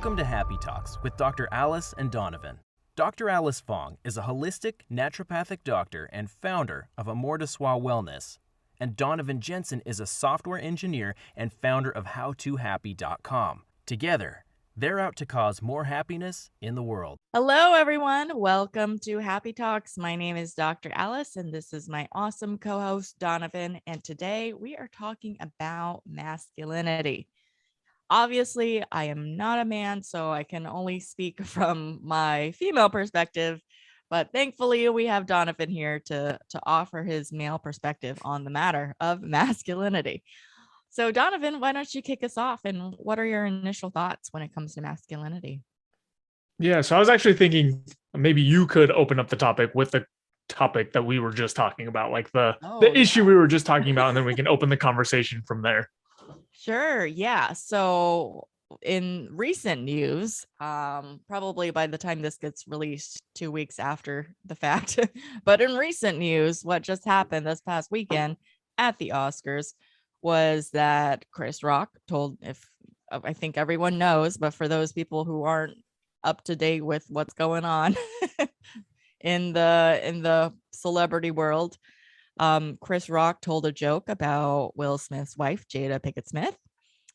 Welcome to Happy Talks with Dr. Alice and Donovan. Dr. Alice Fong is a holistic naturopathic doctor and founder of Amor de Soi Wellness. And Donovan Jensen is a software engineer and founder of HowToHappy.com. Together, they're out to cause more happiness in the world. Hello, everyone. Welcome to Happy Talks. My name is Dr. Alice, and this is my awesome co-host, Donovan. And today we are talking about masculinity. Obviously, I am not a man, so I can only speak from my female perspective. But thankfully, we have Donovan here to offer his male perspective on the matter of masculinity. So, Donovan, why don't you kick us off? And what are your initial thoughts when it comes to masculinity? Yeah, so I was actually thinking maybe you could open up the topic with the topic that we were just talking about, like the issue we were just talking about, and then we can open the conversation from there. Sure. Yeah. So in recent news, probably by the time this gets released 2 weeks after the fact, but in recent news, what just happened this past weekend at the Oscars was that Chris Rock told, if I think everyone knows, but for those people who aren't up to date with what's going on in the celebrity world, Chris Rock told a joke about Will Smith's wife, Jada Pinkett Smith,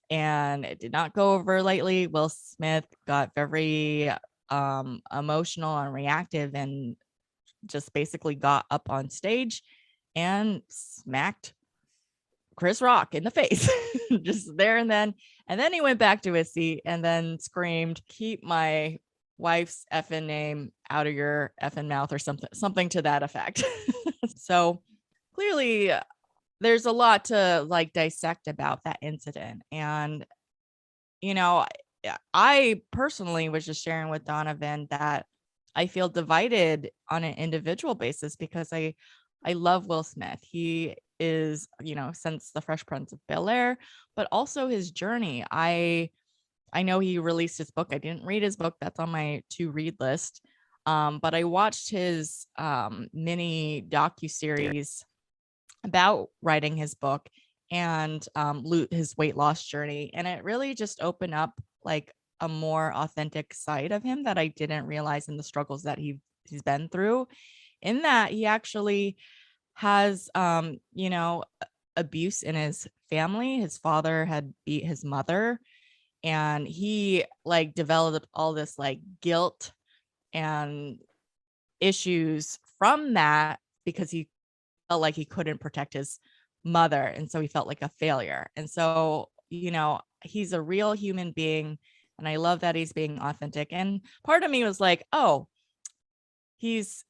and it did not go over lightly. Will Smith got very emotional and reactive and just basically got up on stage and smacked Chris Rock in the face just there and then. And then he went back to his seat and then screamed, "Keep my wife's effing name out of your effing mouth," or something to that effect. So clearly there's a lot to like dissect about that incident. And, you know, I personally was just sharing with Donovan that I feel divided on an individual basis because I love Will Smith. He is, since the Fresh Prince of Bel-Air, but also his journey. I know he released his book. I didn't read his book. That's on my to read list. But I watched his mini docuseries about writing his book and his weight loss journey. And it really just opened up like a more authentic side of him that I didn't realize in the struggles that he's been through, in that he actually has, abuse in his family. His father had beat his mother, and he like developed all this like guilt and issues from that because he felt like he couldn't protect his mother. And so he felt like a failure. And so, he's a real human being. And I love that he's being authentic. And part of me was like, oh, he's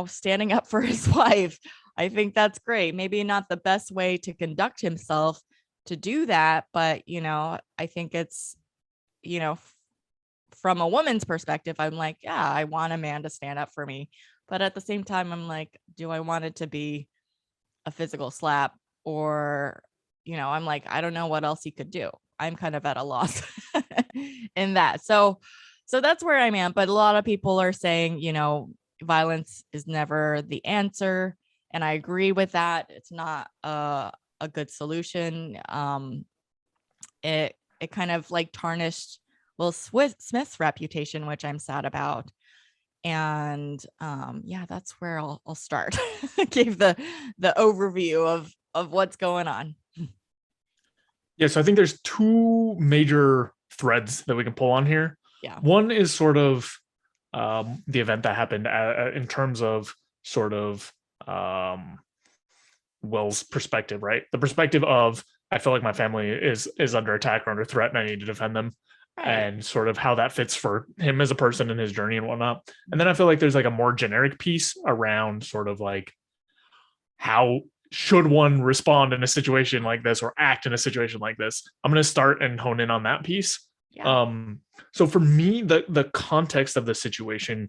standing up for his wife. I think that's great. Maybe not the best way to conduct himself to do that. But, I think it's, from a woman's perspective, I'm like, yeah, I want a man to stand up for me. But at the same time, I'm like, do I want it to be a physical slap? Or, I'm like, I don't know what else he could do. I'm kind of at a loss in that. So that's where I'm at. But a lot of people are saying, violence is never the answer. And I agree with that. It's not a good solution. It kind of like tarnished Will Smith's reputation, which I'm sad about. And that's where I'll start. Give the overview of what's going on. Yeah, so I think there's two major threads that we can pull on here. Yeah. One is sort of the event that happened in terms of sort of Will's perspective, right? The perspective of, I feel like my family is under attack or under threat and I need to defend them. Right. And sort of how that fits for him as a person and his journey and whatnot. And then I feel like there's like a more generic piece around sort of like, how should one respond in a situation like this or act in a situation like this? I'm going to start and hone in on that piece. Yeah. So for me, the context of the situation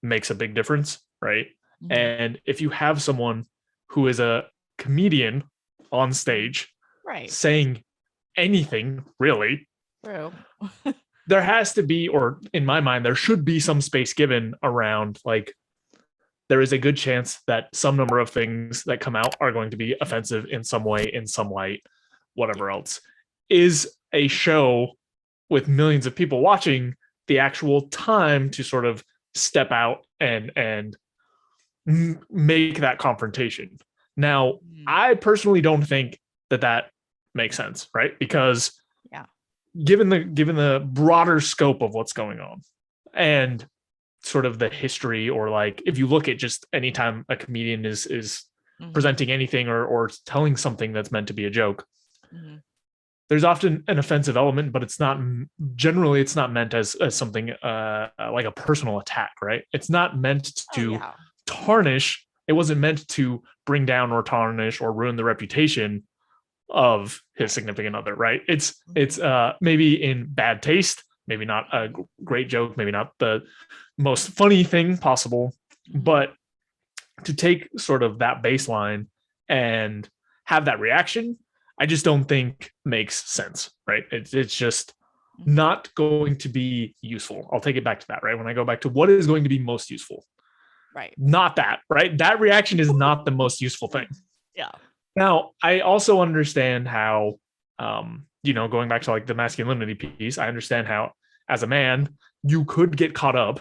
makes a big difference, right? Mm-hmm. And if you have someone who is a comedian on stage, right, saying anything really, true. There has to be, or in my mind, there should be some space given around like, there is a good chance that some number of things that come out are going to be offensive in some way, in some light, whatever else. Is a show with millions of people watching, the actual time to sort of step out and make that confrontation. Now, I personally don't think that makes sense, right? Because given the broader scope of what's going on and sort of the history, or like if you look at just anytime a comedian is presenting anything or telling something that's meant to be a joke, there's often an offensive element, but it's not meant as something like a personal attack, right? It's not meant to tarnish. It wasn't meant to bring down or tarnish or ruin the reputation of his significant other, right? It's maybe in bad taste, maybe not a great joke, maybe not the most funny thing possible, but to take sort of that baseline and have that reaction, I just don't think makes sense, right? It's just not going to be useful. I'll take it back to that, right? When I go back to what is going to be most useful, right? Not that, right? That reaction is not the most useful thing. Yeah. Now, I also understand how, going back to like the masculinity piece, I understand how, as a man, you could get caught up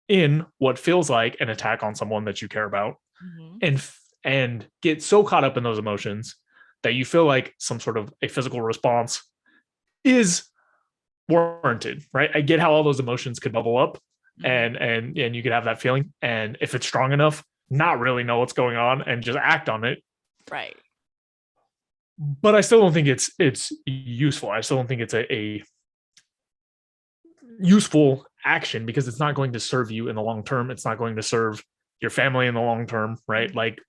in what feels like an attack on someone that you care about, and get so caught up in those emotions that you feel like some sort of a physical response is warranted, right? I get how all those emotions could bubble up, and you could have that feeling, and if it's strong enough, not really know what's going on and just act on it, right? But I still don't think it's useful. I still don't think it's a useful action, because it's not going to serve you in the long term. It's not going to serve your family in the long term, right? Like,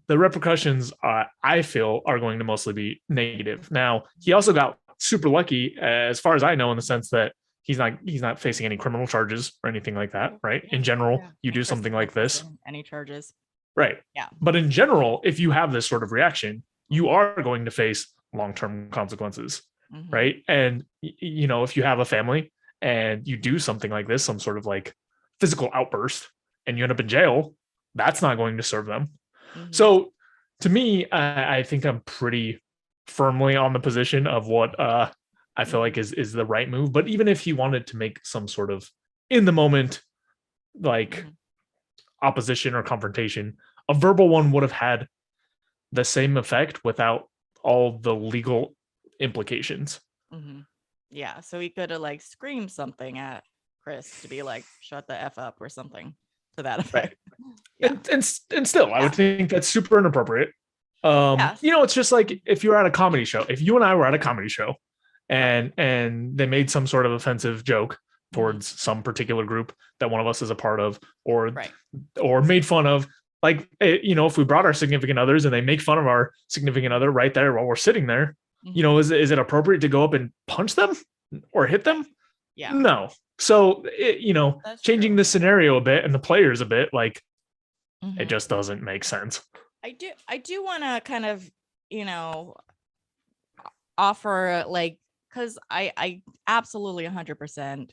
the repercussions, I feel, are going to mostly be negative. Now, he also got super lucky, as far as I know, in the sense that he's not facing any criminal charges or anything like that, right? In general, you do something like this, any charges, right? Yeah. But in general, if you have this sort of reaction, you are going to face long-term consequences, right? And if you have a family and you do something like this, some sort of like physical outburst, and you end up in jail, that's not going to serve them. So to me, I think I'm pretty firmly on the position of what I feel like is the right move. But even if he wanted to make some sort of in the moment like opposition or confrontation, a verbal one would have had the same effect without all the legal implications. Yeah, so he could have like screamed something at Chris to be like, shut the F up or something to that effect. And still, I would think that's super inappropriate. It's just like if you're at a comedy show, if you and I were at a comedy show and they made some sort of offensive joke towards some particular group that one of us is a part of, or made fun of, like, if we brought our significant others and they make fun of our significant other right there while we're sitting there, is it appropriate to go up and punch them or hit them? No. So changing the scenario a bit and the players a bit, like, it just doesn't make sense. I do want to kind of offer, like, because I absolutely 100%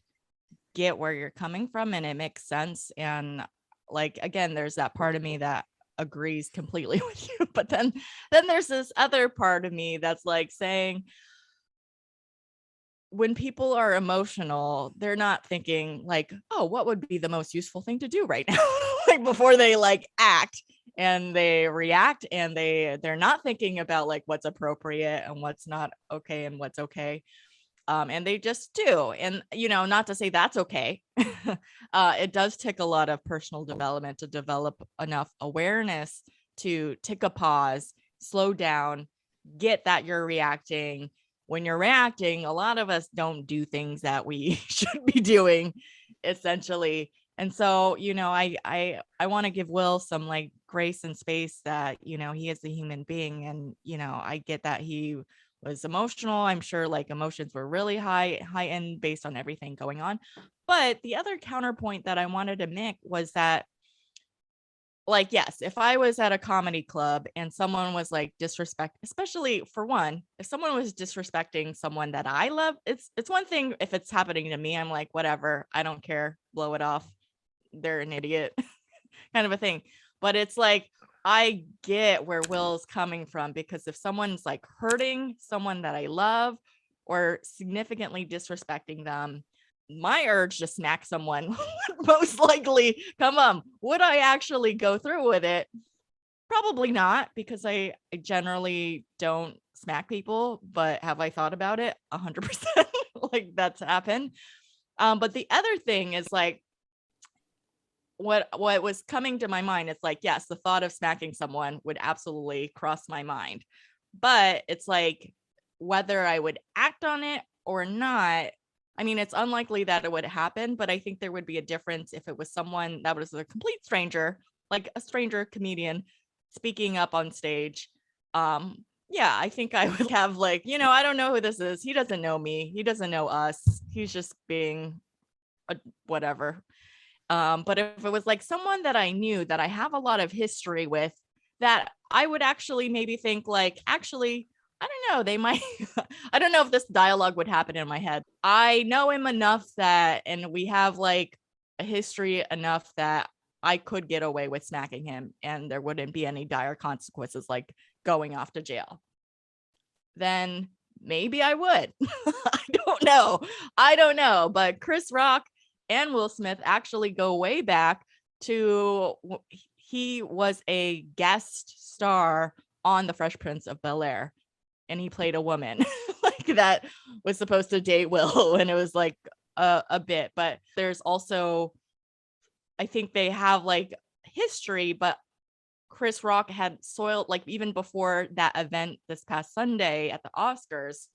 get where you're coming from, and it makes sense. And like, again, there's that part of me that agrees completely with you, but then there's this other part of me that's like saying, when people are emotional, they're not thinking like, oh, what would be the most useful thing to do right now? Like, before they like act and they react, and they're not thinking about like what's appropriate and what's not okay and what's okay. And they just do. And, not to say that's okay. It does take a lot of personal development to develop enough awareness to take a pause, slow down, get that you're reacting. When you're reacting, a lot of us don't do things that we should be doing, essentially. And so, I want to give Will some like grace and space that, he is a human being. And, I get that he was emotional. I'm sure like emotions were really heightened based on everything going on. But the other counterpoint that I wanted to make was that, like, yes, if I was at a comedy club and someone was like especially for one, if someone was disrespecting someone that I love, it's one thing if it's happening to me, I'm like, whatever, I don't care, blow it off. They're an idiot kind of a thing. But it's like, I get where Will's coming from, because if someone's like hurting someone that I love, or significantly disrespecting them, my urge to smack someone would most likely come up. Would I actually go through with it? Probably not, because I generally don't smack people, but have I thought about it? 100%. Like, that's happened. But the other thing is like, what was coming to my mind is like, yes, the thought of smacking someone would absolutely cross my mind, but it's like, whether I would act on it or not, I mean, it's unlikely that it would happen, but I think there would be a difference if it was someone that was a complete stranger, like a stranger comedian speaking up on stage. Yeah, I think I would have like, I don't know who this is. He doesn't know me. He doesn't know us. He's just being a whatever. But if it was like someone that I knew, that I have a lot of history with, that I would actually maybe think like, actually, I don't know, they might, I don't know if this dialogue would happen in my head. I know him enough that, and we have like a history enough that I could get away with smacking him and there wouldn't be any dire consequences like going off to jail. Then maybe I would. I don't know. But Chris Rock and Will Smith actually go way back to, he was a guest star on The Fresh Prince of Bel-Air, and he played a woman like that was supposed to date Will, and it was like a bit. But there's also, I think they have like history, but Chris Rock had soiled, like even before that event this past Sunday at the Oscars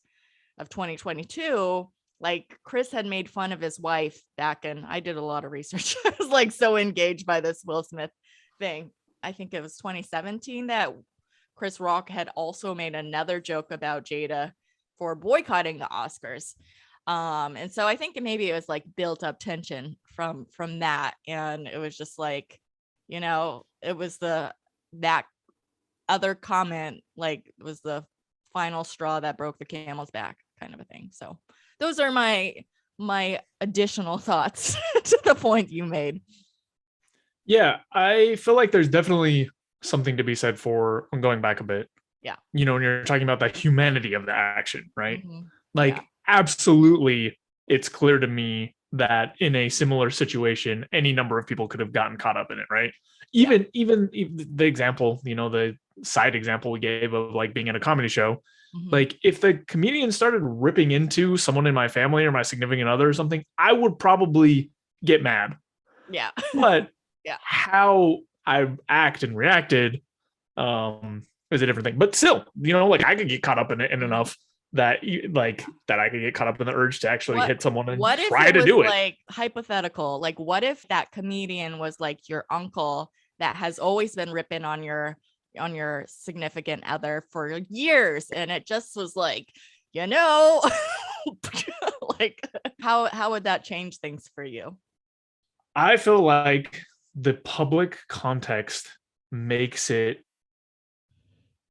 of 2022, like Chris had made fun of his wife back in, I did a lot of research. I was like so engaged by this Will Smith thing. I think it was 2017 that Chris Rock had also made another joke about Jada for boycotting the Oscars. And so I think maybe it was like built up tension from that. And it was just like, it was that other comment, like it was the final straw that broke the camel's back kind of a thing. So those are my additional thoughts to the point you made. Yeah, I feel like there's definitely something to be said for, going back a bit. Yeah. When you're talking about the humanity of the action, right? Mm-hmm. Like, yeah. Absolutely, it's clear to me that in a similar situation, any number of people could have gotten caught up in it, right? Even the example, the side example we gave of like being in a comedy show, like if the comedian started ripping into someone in my family or my significant other or something, I would probably get mad. Yeah. But yeah, how I act and reacted is a different thing. But still, like I could get caught up in it enough that I could get caught up in the urge to actually hit someone and try to do it. Like hypothetical, like what if that comedian was like your uncle that has always been ripping on your significant other for years, and it just was like, like how would that change things for you? I feel like the public context makes it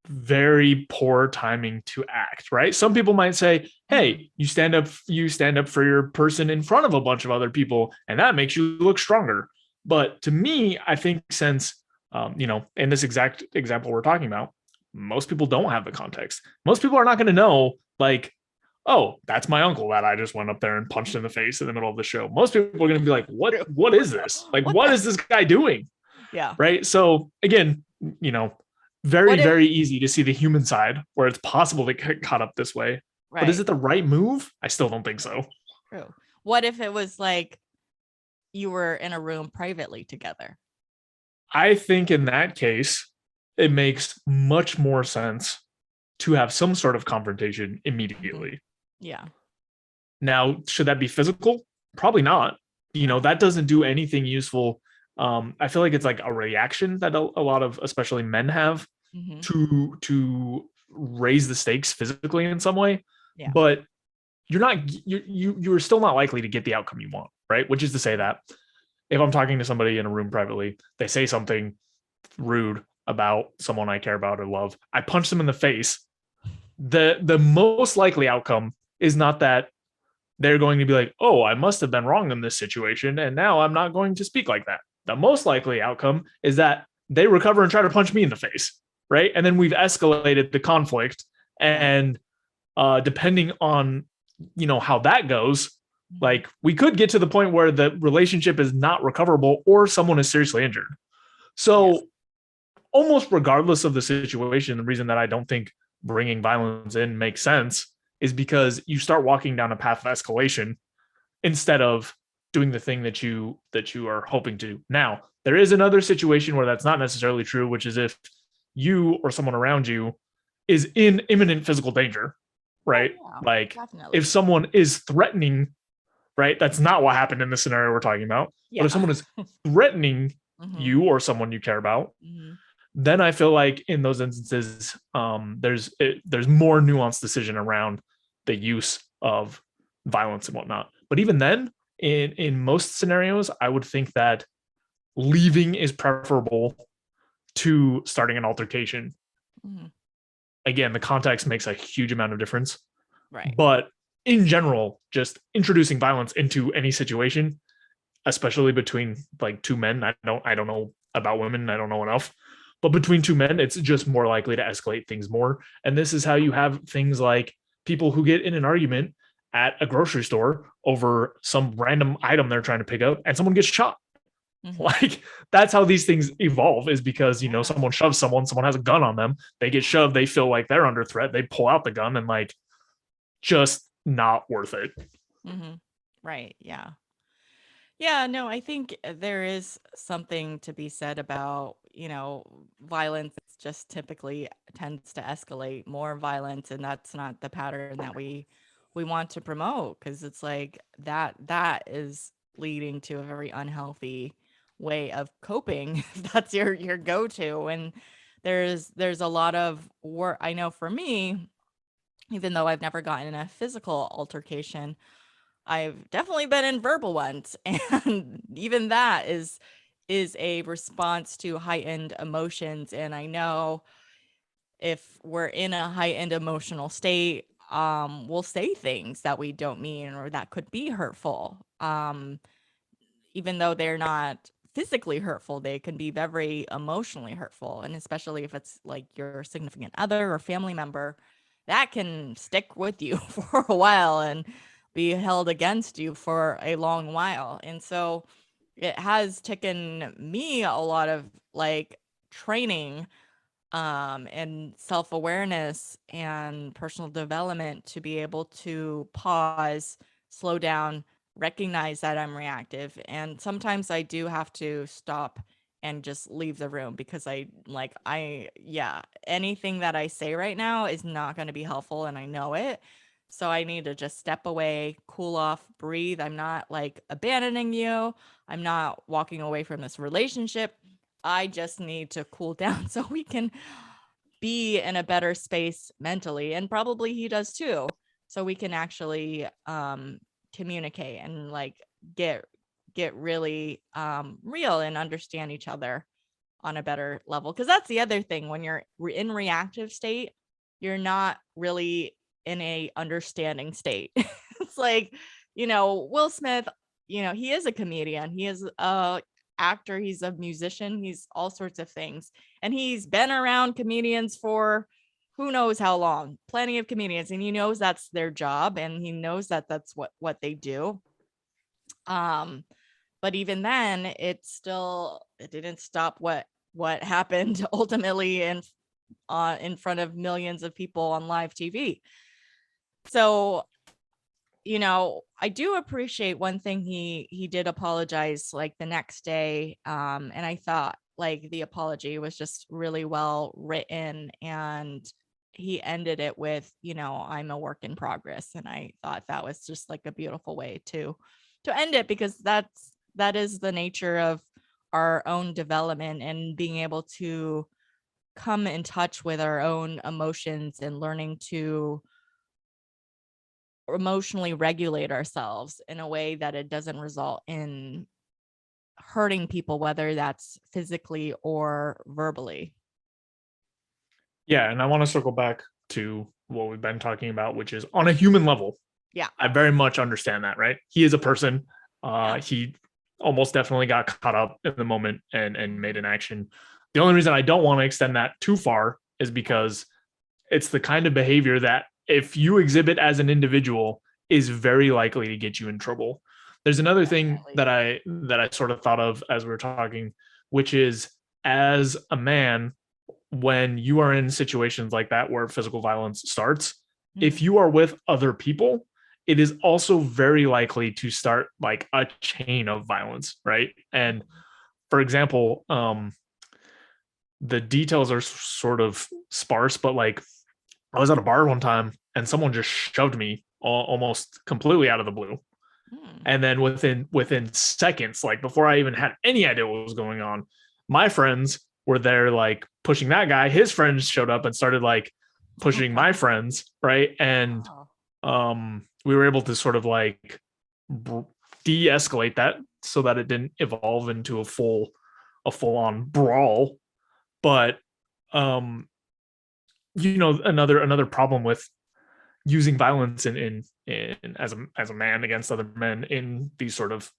very poor timing to act, right? Some people might say, hey, you stand up for your person in front of a bunch of other people, and that makes you look stronger. But to me, I think since in this exact example we're talking about, most people don't have the context. Most people are not going to know, like, oh, that's my uncle that I just went up there and punched in the face in the middle of the show. Most people are going to be like, what is this? Like, what is this guy doing? Yeah. Right. So again, very easy to see the human side where it's possible to get caught up this way. Right. But is it the right move? I still don't think so. True. What if it was like you were in a room privately together? I think in that case, it makes much more sense to have some sort of confrontation immediately. Yeah. Now, should that be physical? Probably not. That doesn't do anything useful. I feel like it's like a reaction that a lot of, especially men, have to raise the stakes physically in some way. Yeah. But you're still not likely to get the outcome you want, right? Which is to say that if I'm talking to somebody in a room privately, they say something rude about someone I care about or love, I punch them in the face. The most likely outcome is not that they're going to be like, oh, I must have been wrong in this situation, and now I'm not going to speak like that. The most likely outcome is that they recover and try to punch me in the face, right? And then we've escalated the conflict, and depending on how that goes, like we could get to the point where the relationship is not recoverable or someone is seriously injured. So almost regardless of the situation, the reason that I don't think bringing violence in makes sense is because you start walking down a path of escalation instead of doing the thing that you are hoping to do. Now, there is another situation where that's not necessarily true, which is if you or someone around you is in imminent physical danger, right? Like definitely. if someone is threatening, right? That's not what happened in the scenario we're talking about. But if someone is threatening you or someone you care about, then I feel like in those instances, there's more nuanced decision around the use of violence and whatnot. But even then, in most scenarios, I would think that leaving is preferable to starting an altercation. Again, the context makes a huge amount of difference. Right. But in general, just introducing violence into any situation, especially between like two men, I don't know about women, I don't know enough, but between two men, it's just more likely to escalate things more. And this is how you have things like people who get in an argument at a grocery store over some random item they're trying to pick up and someone gets shot. Like that's how these things evolve, is because someone shoves someone has a gun on them, they get shoved, they feel like they're under threat, they pull out the gun, and like just not worth it. Right. Yeah, no, I think there is something to be said about violence just typically tends to escalate more violence, and that's not the pattern that we want to promote, because it's like that is leading to a very unhealthy way of coping. That's your go-to. And there's a lot of work. I know for me, even though I've never gotten in a physical altercation, I've definitely been in verbal ones. And even that is a response to heightened emotions. And I know if we're in a heightened emotional state, we'll say things that we don't mean or that could be hurtful. Even though they're not physically hurtful, they can be very emotionally hurtful. And especially if it's like your significant other or family member, that can stick with you for a while and be held against you for a long while. And so it has taken me a lot of like training and self-awareness and personal development to be able to pause, slow down, recognize that I'm reactive. And sometimes I do have to stop and just leave the room, because anything that I say right now is not going to be helpful, and I know it. So I need to just step away, cool off, breathe. I'm not like abandoning you. I'm not walking away from this relationship. I just need to cool down so we can be in a better space mentally, and probably he does too, so we can actually communicate and like get really real and understand each other on a better level. Because that's the other thing, when you're in reactive state, you're not really in a understanding state. It's like, Will Smith, he is a comedian, he is a actor, he's a musician, he's all sorts of things, and he's been around comedians for who knows how long, plenty of comedians, and he knows that's their job, and he knows that that's what they do. But even then, it didn't stop what happened ultimately in front of millions of people on live TV. So I do appreciate one thing, he did apologize like the next day, and I thought like the apology was just really well written, and he ended it with, I'm a work in progress, and I thought that was just like a beautiful way to end it, because that is the nature of our own development, and being able to come in touch with our own emotions and learning to emotionally regulate ourselves in a way that it doesn't result in hurting people, whether that's physically or verbally. Yeah, and I want to circle back to what we've been talking about, which is on a human level. Yeah, I very much understand that, right? He is a person. He almost definitely got caught up in the moment and made an action. The only reason I don't want to extend that too far is because it's the kind of behavior that if you exhibit as an individual is very likely to get you in trouble. There's another thing Definitely. that I sort of thought of as we were talking, which is, as a man, when you are in situations like that where physical violence starts, if Mhm. you are with other people, it is also very likely to start like a chain of violence, right? And Mhm. for example, the details are sort of sparse, but like I was at a bar one time and someone just shoved me almost completely out of the blue. Mm. And then within seconds, like before I even had any idea what was going on, my friends were there like pushing that guy. His friends showed up and started like pushing my friends, right? And Wow. we were able to sort of like de-escalate that so that it didn't evolve into a full-on brawl. But um another problem with using violence in as a man against other men in these sort of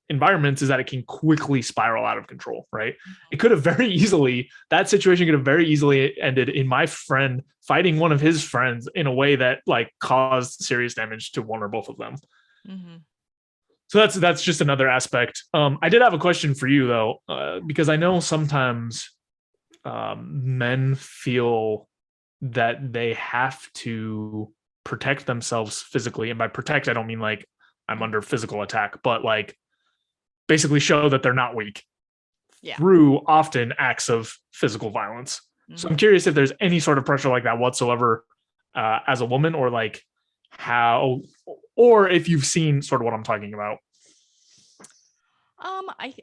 environments is that it can quickly spiral out of control, right? It could have very easily, that situation could have very easily ended in my friend fighting one of his friends in a way that like caused serious damage to one or both of them. Mm-hmm. So that's just another aspect. I did have a question for you though, because I know sometimes men feel that they have to protect themselves physically, and by protect I don't mean like I'm under physical attack, but like basically show that they're not weak Yeah. through often acts of physical violence. So I'm Mm-hmm. curious if there's any sort of pressure like that whatsoever, as a woman, or like how, or if you've seen sort of what I'm talking about. I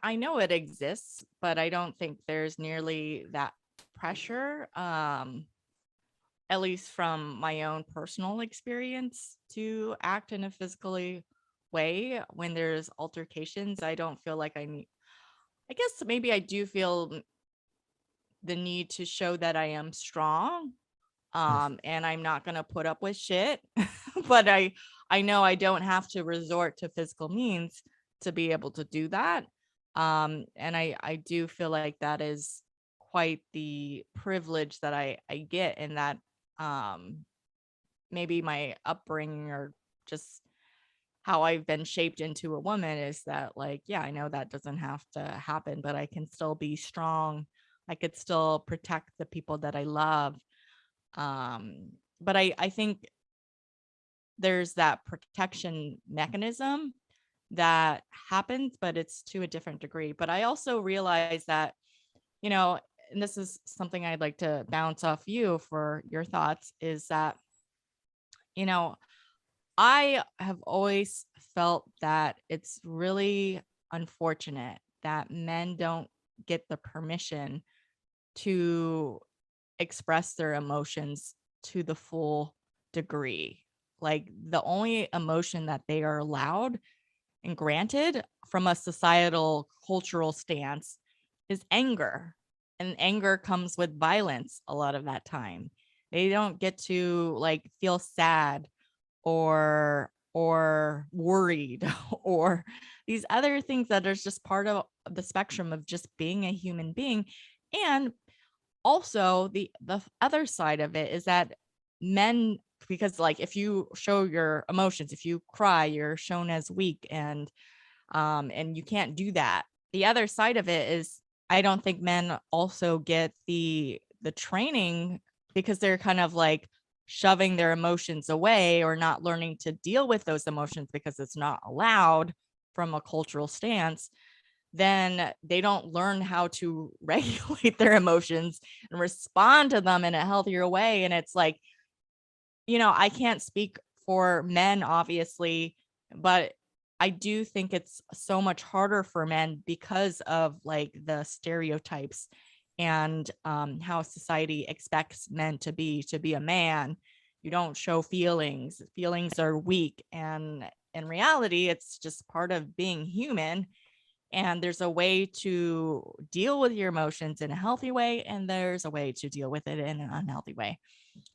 I know it exists, but I don't think there's nearly that pressure. At least from my own personal experience, to act in a physically way when there's altercations. I don't feel like I need. I guess maybe I do feel the need to show that I am strong, and I'm not gonna put up with shit. But I know I don't have to resort to physical means to be able to do that. And I do feel like that is quite the privilege that I get, in that um maybe my upbringing, or just how I've been shaped into a woman, is that, like, yeah, I know that doesn't have to happen, but I can still be strong. I could still protect the people that I love. But I think there's that protection mechanism that happens, but it's to a different degree. But I also realize that, you know, and this is something I'd like to bounce off you for your thoughts, is that, you know, I have always felt that it's really unfortunate that men don't get the permission to express their emotions to the full degree. Like, the only emotion that they are allowed and granted from a societal cultural stance is anger. And anger comes with violence a lot of that time. They don't get to like feel sad or worried or these other things that are just part of the spectrum of just being a human being. And also the other side of it is that men, because like if you show your emotions, if you cry, you're shown as weak, and you can't do that. The other side of it is, I don't think men also get the training, because they're kind of like shoving their emotions away, or not learning to deal with those emotions because it's not allowed from a cultural stance. Then they don't learn how to regulate their emotions and respond to them in a healthier way. And it's like, I can't speak for men, obviously, but I do think it's so much harder for men because of like the stereotypes, and how society expects men to be a man. You don't show feelings. Feelings are weak. And in reality, it's just part of being human. And there's a way to deal with your emotions in a healthy way, and there's a way to deal with it in an unhealthy way.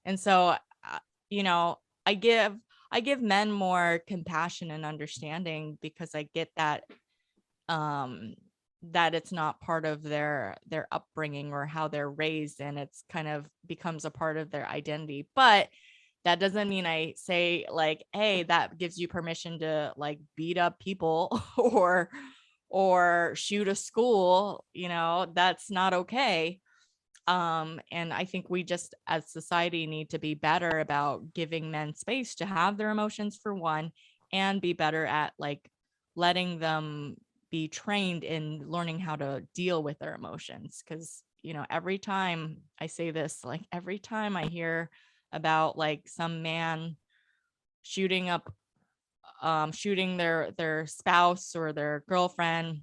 And so, you know, I give I give men more compassion and understanding, because I get um that it's not part of their upbringing or how they're raised, and it's kind of becomes a part of their identity. But That doesn't mean I say like, hey, that gives you permission to like beat up people or shoot a school, that's not okay. And I think we just as society need to be better about giving men space to have their emotions for one, and be better at like letting them be trained in learning how to deal with their emotions. Because every time I say this, like every time I hear about like some man shooting up shooting their spouse or their girlfriend,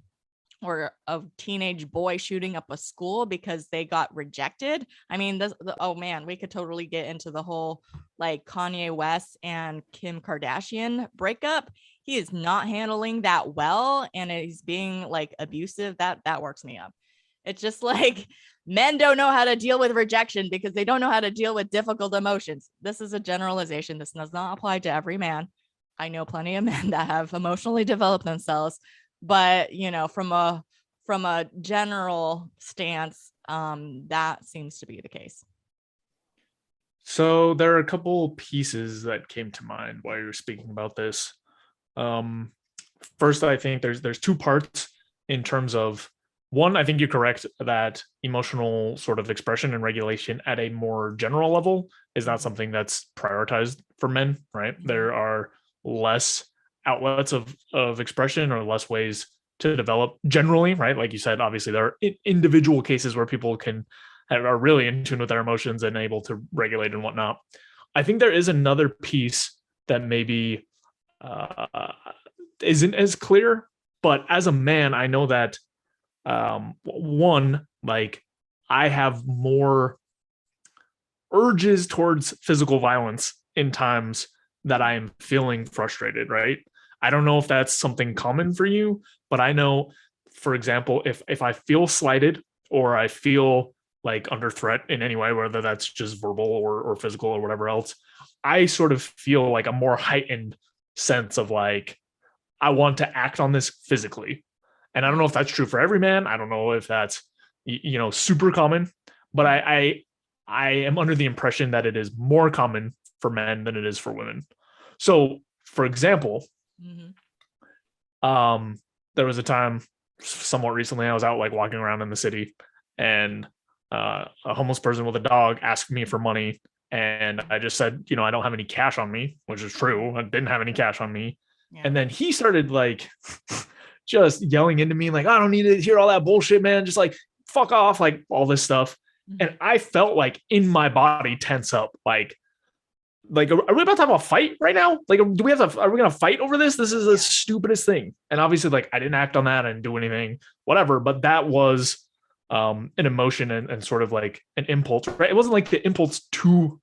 or a teenage boy shooting up a school because they got rejected. I mean, oh man, we could totally get into the whole like Kanye West and Kim Kardashian breakup. He is not handling that well, and he's being like abusive. That works me up. It's just like men don't know how to deal with rejection because they don't know how to deal with difficult emotions. This is a generalization. This does not apply to every man. I know plenty of men that have emotionally developed themselves, but from a general stance, that seems to be the case. So there are a couple pieces that came to mind while you're speaking about this. First, I think there's two parts in terms of one. I think you're correct that emotional sort of expression and regulation at a more general level is not something that's prioritized for men, right? Mhm. There are less outlets of expression or less ways to develop generally, right? Like you said, obviously there are individual cases where people are really in tune with their emotions and able to regulate and whatnot. I think there is another piece that maybe isn't as clear, but as a man, I know that one, like I have more urges towards physical violence in times that I am feeling frustrated, right? I don't know if that's something common for you, but I know, for example, if I feel slighted or I feel like under threat in any way, whether that's just verbal or physical or whatever else, I sort of feel like a more heightened sense of like, I want to act on this physically. And I don't know if that's true for every man. I don't know if that's, super common, but I am under the impression that it is more common for men than it is for women. So, for example, there was a time somewhat recently I was out like walking around in the city, and a homeless person with a dog asked me for money, and I just said, I don't have any cash on me, which is true. I didn't have any cash on me. Yeah. And then he started like just yelling into me like, I don't need to hear all that bullshit, man. Just like fuck off, like all this stuff. And I felt like in my body tense up, like are we about to have a fight right now? Like, are we gonna fight over this? This is the stupidest thing. And obviously, like, I didn't act on that, I didn't do anything, whatever. But that was an emotion and sort of like an impulse, right? It wasn't like the impulse to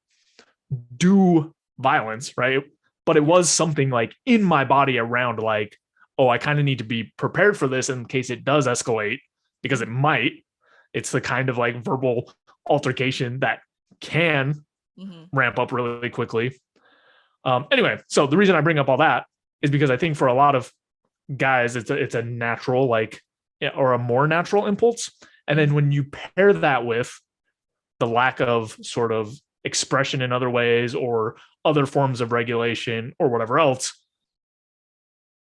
do violence, right? But it was something like in my body around like, oh, I kind of need to be prepared for this in case it does escalate, because it might. It's the kind of like verbal altercation that can ramp up really quickly. Anyway, so the reason I bring up all that is because I think for a lot of guys, it's a natural like, or a more natural impulse. And then when you pair that with the lack of sort of expression in other ways or other forms of regulation or whatever else,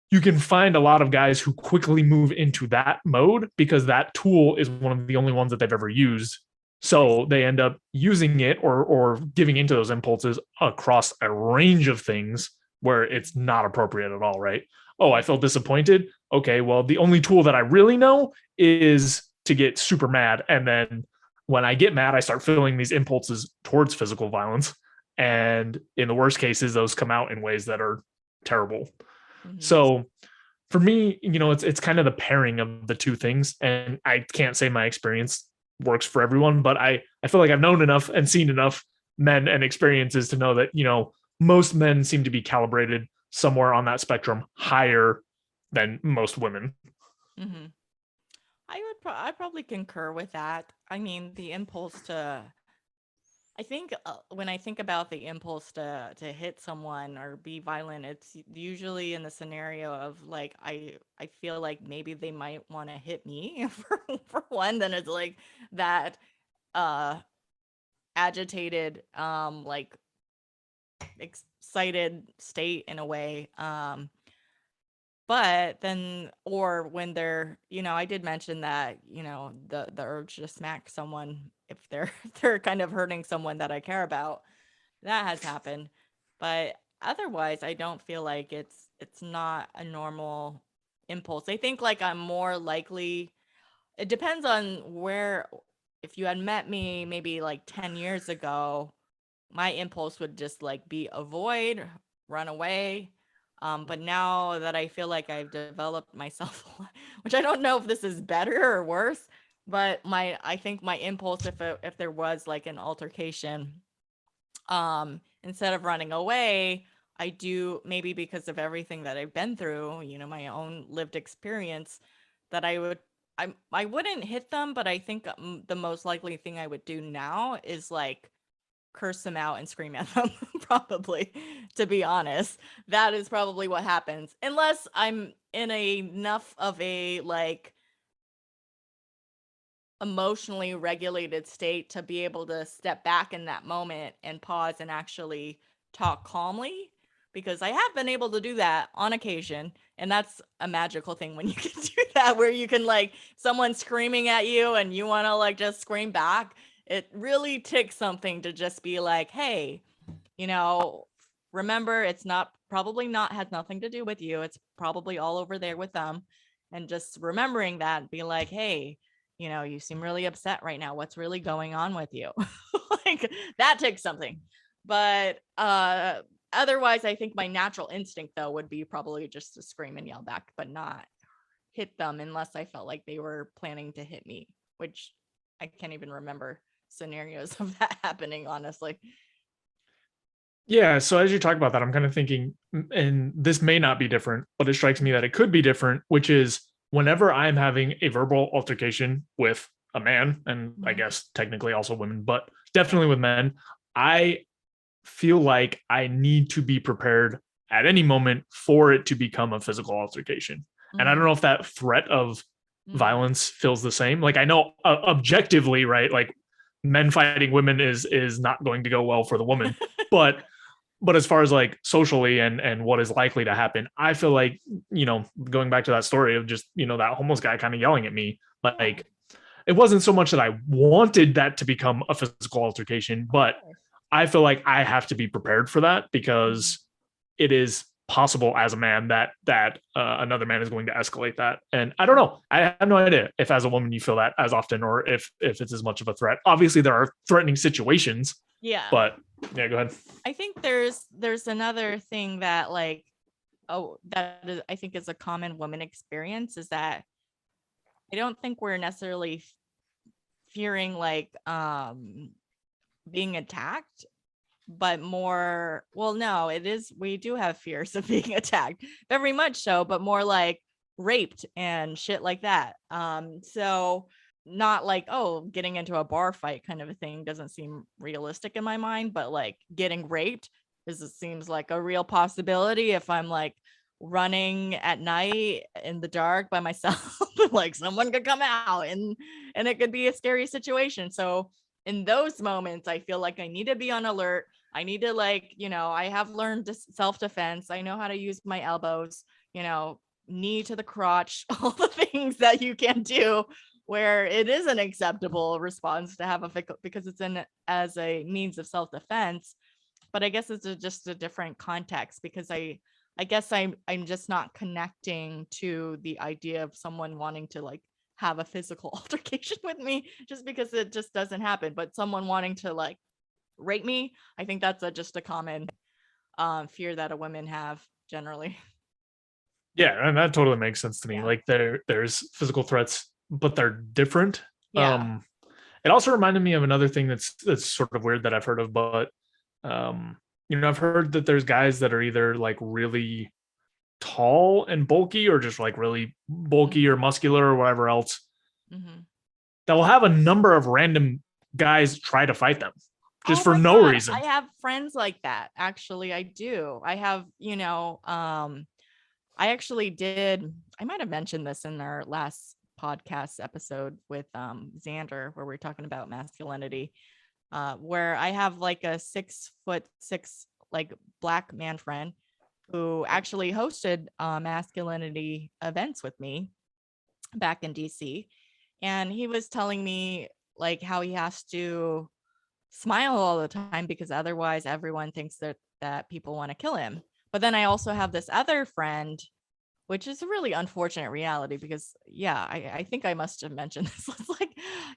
you can find a lot of guys who quickly move into that mode because that tool is one of the only ones that they've ever used. So they end up using it or giving into those impulses across a range of things where it's not appropriate at all, right? Oh, I felt disappointed. Okay, well, the only tool that I really know is to get super mad. And then when I get mad, I start feeling these impulses towards physical violence. And in the worst cases, those come out in ways that are terrible. So for me, it's kind of the pairing of the two things. And I can't say my experience works for everyone, but I feel like I've known enough and seen enough men and experiences to know that, most men seem to be calibrated somewhere on that spectrum higher than most women. I probably concur with that. I mean, the impulse to, I think when I think about the impulse to hit someone or be violent, it's usually in the scenario of like I feel like maybe they might want to hit me for one. Then it's like that agitated like excited state in a way. But then, or when they're, I did mention that, the urge to smack someone if they're they're kind of hurting someone that I care about, that has happened. But otherwise, I don't feel like it's not a normal impulse. I think like I'm more likely, it depends on where, if you had met me maybe like 10 years ago, my impulse would just like be avoid, run away. But now that I feel like I've developed myself, which I don't know if this is better or worse, but I think my impulse, if there was like an altercation, instead of running away, I do, maybe because of everything that I've been through, my own lived experience, that I wouldn't hit them, but I think the most likely thing I would do now is like curse them out and scream at them. Probably, to be honest, that is probably what happens, unless I'm in enough of a like emotionally regulated state to be able to step back in that moment and pause and actually talk calmly, because I have been able to do that on occasion, and that's a magical thing when you can do that, where you can like, someone screaming at you and you want to like just scream back. It really takes something to just be like, hey, you know, remember, it's not, probably not, has nothing to do with you. It's probably all over there with them. And just remembering that, be like, hey, you seem really upset right now. What's really going on with you? Like, that takes something. But otherwise, I think my natural instinct though would be probably just to scream and yell back, but not hit them unless I felt like they were planning to hit me, which I can't even remember scenarios of that happening, honestly. Yeah. So as you talk about that, I'm kind of thinking, and this may not be different, but it strikes me that it could be different, which is whenever I'm having a verbal altercation with a man, and I Mhm. guess technically also women, but definitely with men, I feel like I need to be prepared at any moment for it to become a physical altercation. And I don't Mhm. know if that threat of Mhm. violence feels the same. Like I know objectively, right? Like men fighting women is not going to go well for the woman, but as far as like socially and what is likely to happen, I feel like, going back to that story of just, that homeless guy kind of yelling at me, Yeah, like it wasn't so much that I wanted that to become a physical altercation, of but course. I feel like I have to be prepared for that Mhm. because it is possible as a man that another man is going to escalate that. And I don't know. I have no idea if as a woman you feel that as often or if it's as much of a threat. Obviously, there are threatening situations, Yeah. but yeah, go ahead. I think there's another thing that like, oh, that is, I think is a common woman experience, is that I don't think we're necessarily fearing like being attacked, but more, well, no, it is, we do have fears of being attacked, very much so, but more like raped and shit like that. So not like, oh, getting into a bar fight kind of a thing doesn't seem realistic in my mind, but like getting raped is, it seems like a real possibility if I'm like running at night in the dark by myself. Like someone could come out and it could be a scary situation. So in those moments, I feel like I need to be on alert. I need to like, I have learned self-defense. I know how to use my elbows, knee to the crotch, all the things that you can do where it is an acceptable response to have a because it's in as a means of self-defense. But I guess it's just a different context, because I guess I'm just not connecting to the idea of someone wanting to like have a physical altercation with me, just because it just doesn't happen. But someone wanting to like rape me, I think that's just a common fear that a women have generally. Yeah, and that totally makes sense to me. Yeah. Like there's physical threats, but they're different. Yeah. It also reminded me of another thing that's sort of weird that I've heard of, but um, I've heard that there's guys that are either like really tall and bulky or just like really bulky or Hmm. muscular or whatever else Hmm. that will have a number of random guys try to fight them just Oh for my no God. reason. I have friends like that. Actually, I do. I have, I actually did, I might have mentioned this in our last podcast episode with Xander, where we're talking about masculinity, where I have like a 6'6" like black man friend who actually hosted masculinity events with me back in DC. And he was telling me like how he has to smile all the time because otherwise everyone thinks that people want to kill him. But then I also have this other friend, which is a really unfortunate reality because I think I must have mentioned this. It's like,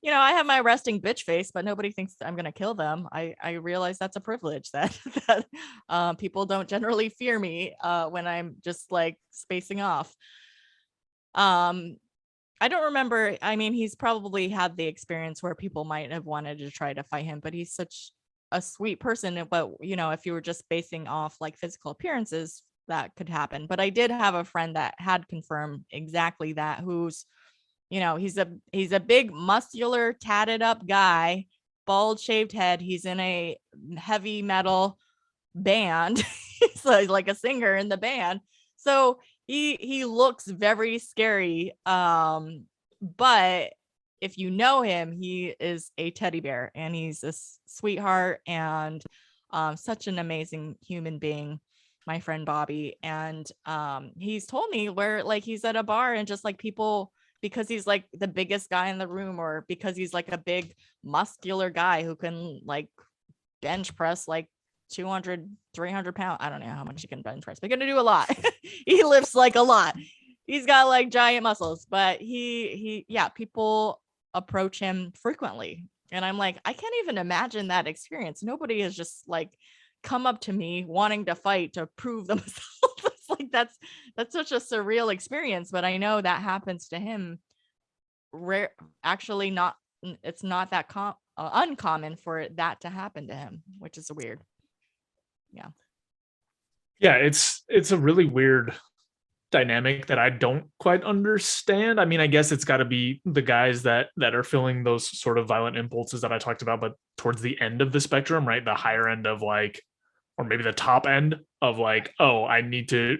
I have my resting bitch face, but nobody thinks I'm going to kill them. I realize that's a privilege that people don't generally fear me when I'm just like spacing off. I don't remember. I mean, he's probably had the experience where people might have wanted to try to fight him, but he's such a sweet person. But, if you were just basing off like physical appearances, that could happen. But I did have a friend that had confirmed exactly that, who's, he's a big, muscular, tatted up guy, bald shaved head. He's in a heavy metal band. He's like a singer in the band. So he looks very scary. But if you know him, he is a teddy bear and he's a sweetheart and such an amazing human being, my friend Bobby. And he's told me where like he's at a bar and just like people, because he's like the biggest guy in the room, or because he's like a big muscular guy who can like bench press like 200, 300 pounds. I don't know how much he can bench press, but gonna do a lot. He lifts like a lot. He's got like giant muscles, but people approach him frequently. And I'm like, I can't even imagine that experience. Nobody has just like come up to me wanting to fight to prove themselves. It's like, that's such a surreal experience, but I know that happens to him. Rare, actually not, it's not that uncommon for that to happen to him, which is weird. Yeah, it's a really weird dynamic that I don't quite understand. I mean, I guess it's got to be the guys that are feeling those sort of violent impulses that I talked about, but towards the end of the spectrum, right? The higher end of like, or maybe the top end of like, oh, I need to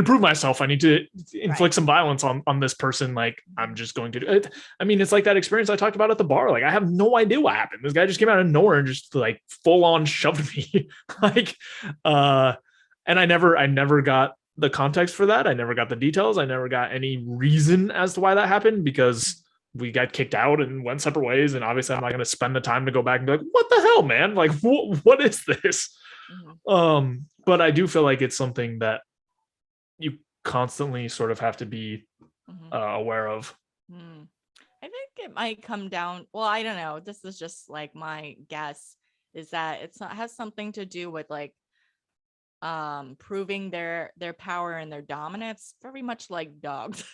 prove myself. I need to inflict some violence on this person. Like, I'm just going to do it. I mean, it's like that experience I talked about at the bar. Like, I have no idea what happened. This guy just came out of nowhere and just like full on shoved me. Like, and I never got the context for that. I never got the details. I never got any reason as to why that happened, because we got kicked out and went separate ways. And obviously I'm not going to spend the time to go back and be like, what the hell, man? Like, what is this? Mm-hmm. But I do feel like it's something that you constantly sort of have to be aware of. I think it might come down. Well, I don't know. This is just like my guess, is that has something to do with like proving their power and their dominance, very much like dogs.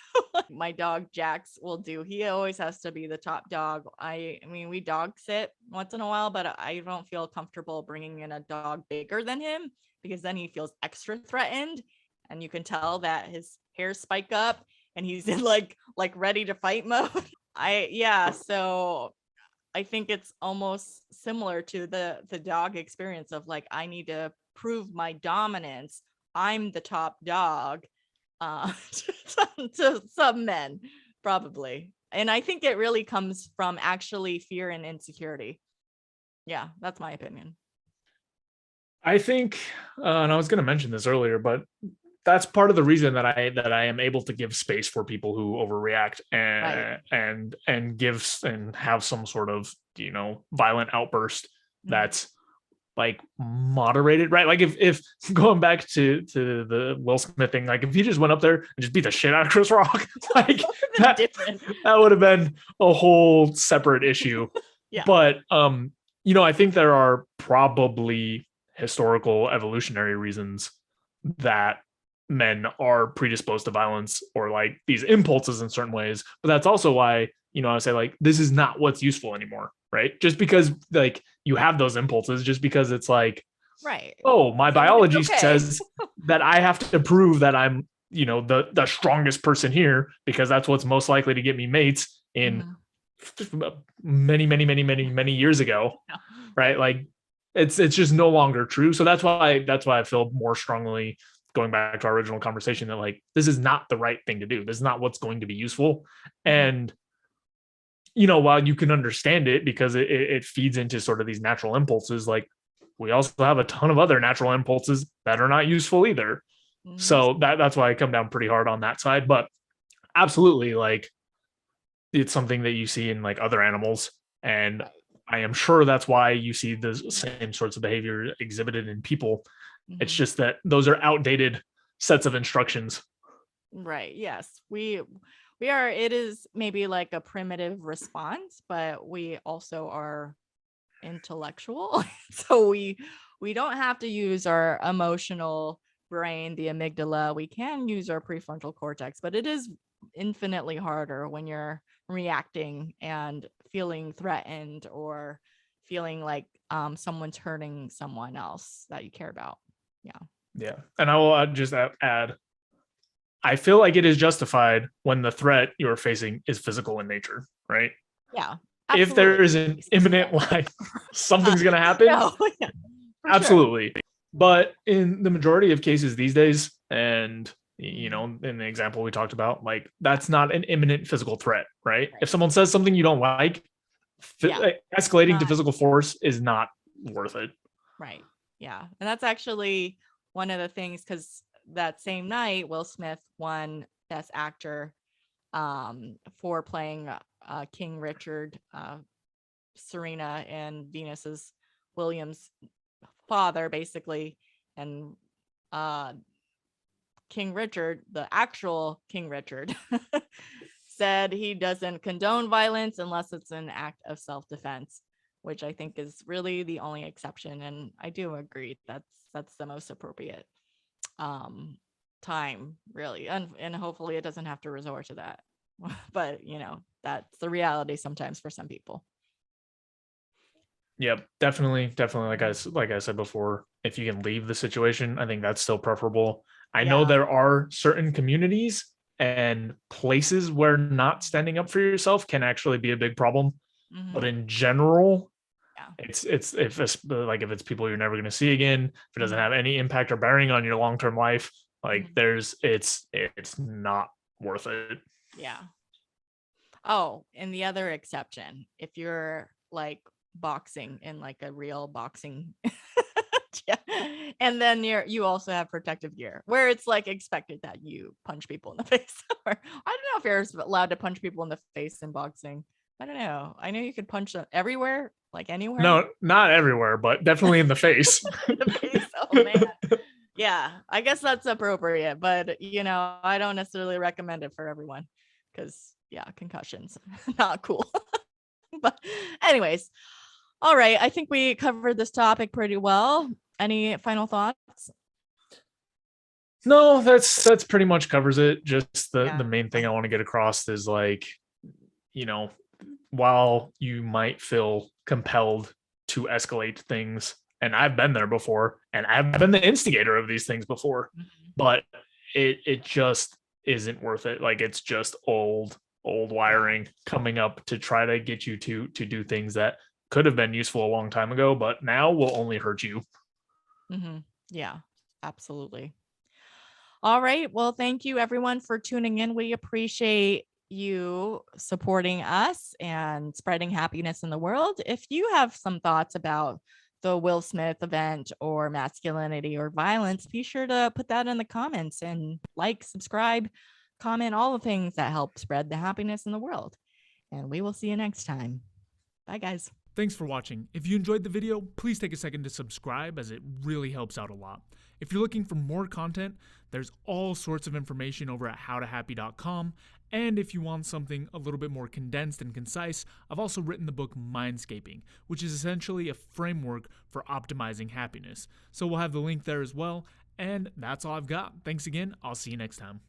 My dog Jax will do. He always has to be the top dog. I mean, we dog sit once in a while, but I don't feel comfortable bringing in a dog bigger than him, because then he feels extra threatened, and you can tell that his hairs spike up and he's in like ready to fight mode. So I think it's almost similar to the dog experience of like, I need to prove my dominance. I'm the top dog to some men, probably. And I think it really comes from actually fear and insecurity. Yeah, that's my opinion. I think, and I was going to mention this earlier, but that's part of the reason that I am able to give space for people who overreact and give and have some sort of, violent outburst that's like moderated, right? Like if going back to the Will Smith thing, like if he just went up there and just beat the shit out of Chris Rock, like that would have been a whole separate issue. Yeah. But I think there are probably historical evolutionary reasons that men are predisposed to violence or like these impulses in certain ways. But that's also why, I say like, this is not what's useful anymore, right? Just because like you have those impulses, just because it's like, right. Oh, my biology says that I have to prove that I'm, the strongest person here, because that's what's most likely to get me mates in many years ago. Yeah. Right. Like it's just no longer true. So that's why I feel more strongly, going back to our original conversation, that like, this is not the right thing to do. This is not what's going to be useful. And, while you can understand it because it feeds into sort of these natural impulses, like we also have a ton of other natural impulses that are not useful either. So that's why I come down pretty hard on that side. But absolutely, like, it's something that you see in like other animals, and I am sure that's why you see the same sorts of behavior exhibited in people. It's just that those are outdated sets of instructions. Right. Yes. We are, it is maybe like a primitive response, but we also are intellectual. So we don't have to use our emotional brain, the amygdala. We can use our prefrontal cortex, but it is infinitely harder when you're reacting and feeling threatened or feeling like someone's hurting someone else that you care about. Yeah. And I will just add, I feel like it is justified when the threat you're facing is physical in nature, right? Yeah. If there is an imminent, like, something's going to happen, No, yeah, for absolutely. Sure. But in the majority of cases these days, and you know, in the example we talked about, like, that's not an imminent physical threat, right? If someone says something you don't like, escalating to physical force is not worth it. Right. Yeah. And that's actually one of the things, because that same night, Will Smith won Best Actor for playing King Richard, Serena and Venus's Williams' father, basically. And King Richard, the actual King Richard, said he doesn't condone violence unless it's an act of self-defense, which I think is really the only exception. And I do agree that's the most appropriate time, really. And hopefully it doesn't have to resort to that. But, you know, that's the reality sometimes for some people. Yep, definitely. Like I said before, if you can leave the situation, I think that's still preferable. I know there are certain communities and places where not standing up for yourself can actually be a big problem. But in general, it's if it's people you're never going to see again, if it doesn't have any impact or bearing on your long-term life, like it's not worth it. Yeah. Oh, and the other exception, if you're like boxing in like a real boxing and then you also have protective gear where it's like expected that you punch people in the face. Or I don't know if you're allowed to punch people in the face in boxing. I don't know. I know you could punch them everywhere, like anywhere. No, not everywhere, but definitely in the face. In the face. Oh man. Yeah, I guess that's appropriate, but you know, I don't necessarily recommend it for everyone because concussions, not cool. But anyways, all right. I think we covered this topic pretty well. Any final thoughts? No, that's pretty much covers it. Just the main thing I want to get across is, like, you know, while you might feel compelled to escalate things, and I've been there before, and I've been the instigator of these things before, but it just isn't worth it. Like, it's just old wiring coming up to try to get you to do things that could have been useful a long time ago, but now will only hurt you. Yeah, absolutely. All right. Well, thank you everyone for tuning in. We appreciate you supporting us and spreading happiness in the world. If you have some thoughts about the Will Smith event or masculinity or violence, be sure to put that in the comments and like, subscribe, comment, all the things that help spread the happiness in the world. And we will see you next time. Bye, guys. Thanks for watching. If you enjoyed the video, please take a second to subscribe, as it really helps out a lot. If you're looking for more content, there's all sorts of information over at howtohappy.com. And if you want something a little bit more condensed and concise, I've also written the book Mindscaping, which is essentially a framework for optimizing happiness. So we'll have the link there as well. And that's all I've got. Thanks again. I'll see you next time.